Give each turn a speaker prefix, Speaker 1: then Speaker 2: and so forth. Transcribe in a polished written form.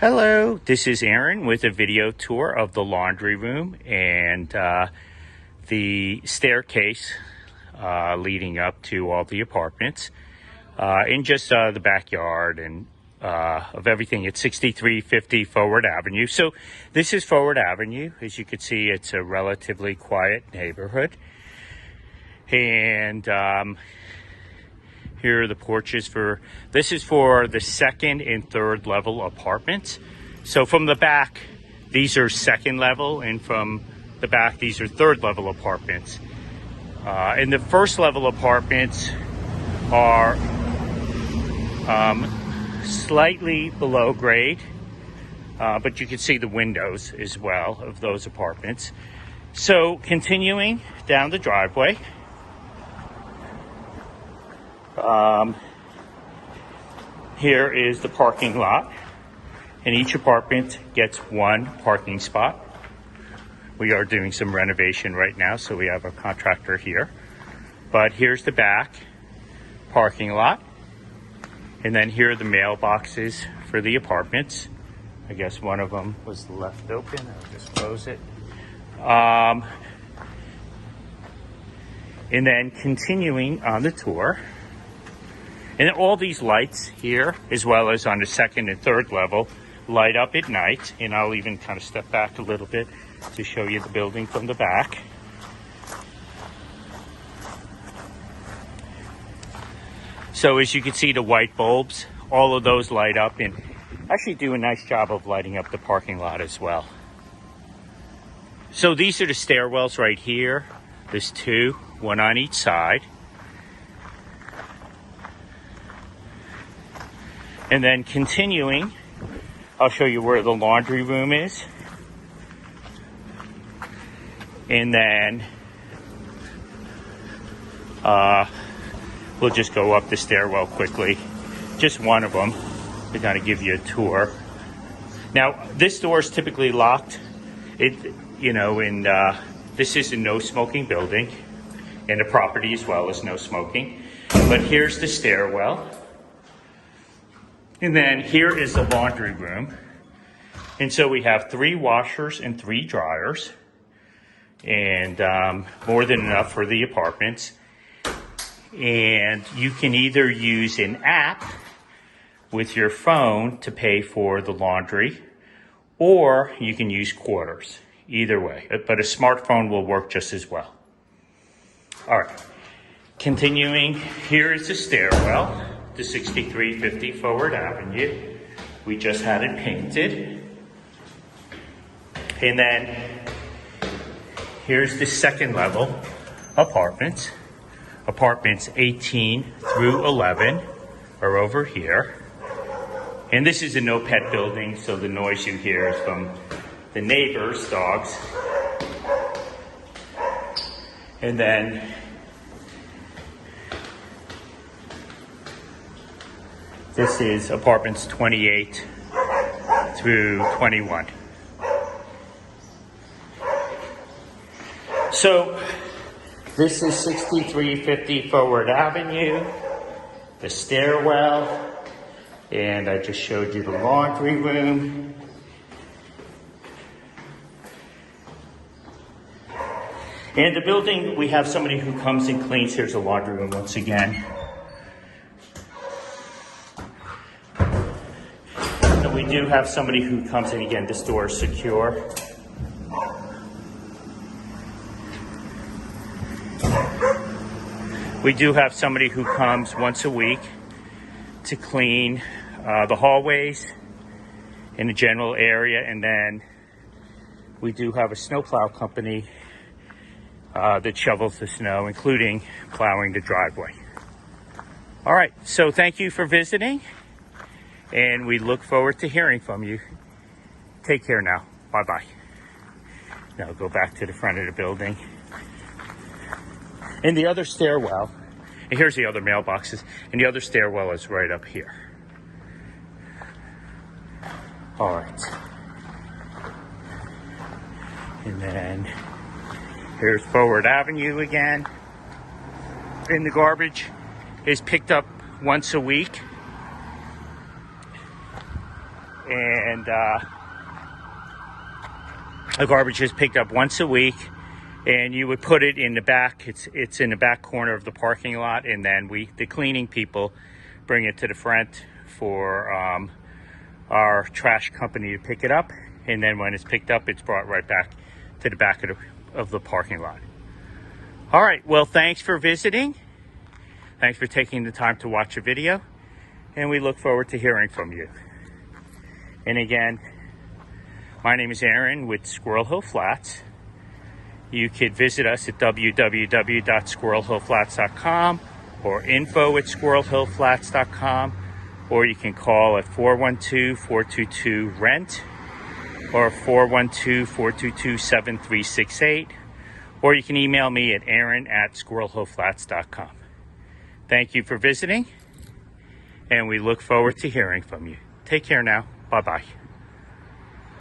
Speaker 1: Hello, this is Aaron with a video tour of the laundry room and the staircase leading up to all the apartments in just the backyard and of everything at 6350 Forward Avenue. So this is Forward Avenue. As you can see, it's a relatively quiet neighborhood. And here are the porches this is for the second and third level apartments. So from the back, these are second level, and from the back, these are third level apartments. And the first level apartments are slightly below grade, but you can see the windows as well of those apartments. So continuing down the driveway, here is the parking lot, and each apartment gets one parking spot. We are doing some renovation right now, so we have a contractor here. But here's the back parking lot, and then here are the mailboxes for the apartments. I guess one of them was left open. I'll just close it. And then continuing on the tour, and all these lights here, as well as on the second and third level, light up at night. And I'll even kind of step back a little bit to show you the building from the back. So as you can see, the white bulbs, all of those light up and actually do a nice job of lighting up the parking lot as well. So these are the stairwells right here. There's two, one on each side. And then continuing, I'll show you where the laundry room is. And then we'll just go up the stairwell quickly. Just one of them to kind of give you a tour. Now, this door is typically locked. This is a no smoking building, and the property as well is no smoking. But here's the stairwell. And then here is the laundry room. And so we have 3 washers and 3 dryers, and more than enough for the apartments. And you can either use an app with your phone to pay for the laundry, or you can use quarters. Either way, but a smartphone will work just as well. All right, continuing, here is the stairwell to 6350 Forward Avenue. We just had it painted. And then here's the second level apartments. Apartments 18 through 11 are over here. And this is a no pet building, so the noise you hear is from the neighbors' dogs. And then this is apartments 28 through 21. So this is 6350 Forward Avenue, the stairwell, and I just showed you the laundry room. And the building, we have somebody who comes and cleans. Here's the laundry room once again. And we do have somebody who comes in. Again, this door is secure. We do have somebody who comes once a week to clean the hallways in the general area. And then we do have a snowplow company that shovels the snow, including plowing the driveway. All right, so thank you for visiting, and we look forward to hearing from you. Take care now. Bye-bye. Now go back to the front of the building. And the other stairwell, and here's the other mailboxes, and the other stairwell is right up here. All right. And then here's Forward Avenue again. And the garbage is picked up once a week. and the garbage is picked up once a week, and you would put it in the back. It's in the back corner of the parking lot, and then the cleaning people bring it to the front for our trash company to pick it up, and then when it's picked up, it's brought right back to the back of the parking lot. All right, well, thanks for visiting. Thanks for taking the time to watch a video, and we look forward to hearing from you. And again, my name is Aaron with Squirrel Hill Flats. You could visit us at www.squirrelhillflats.com or info@squirrelhillflats.com, or you can call at 412-422-RENT or 412-422-7368, or you can email me at aaron@squirrelhillflats.com. Thank you for visiting, and we look forward to hearing from you. Take care now. Bye-bye.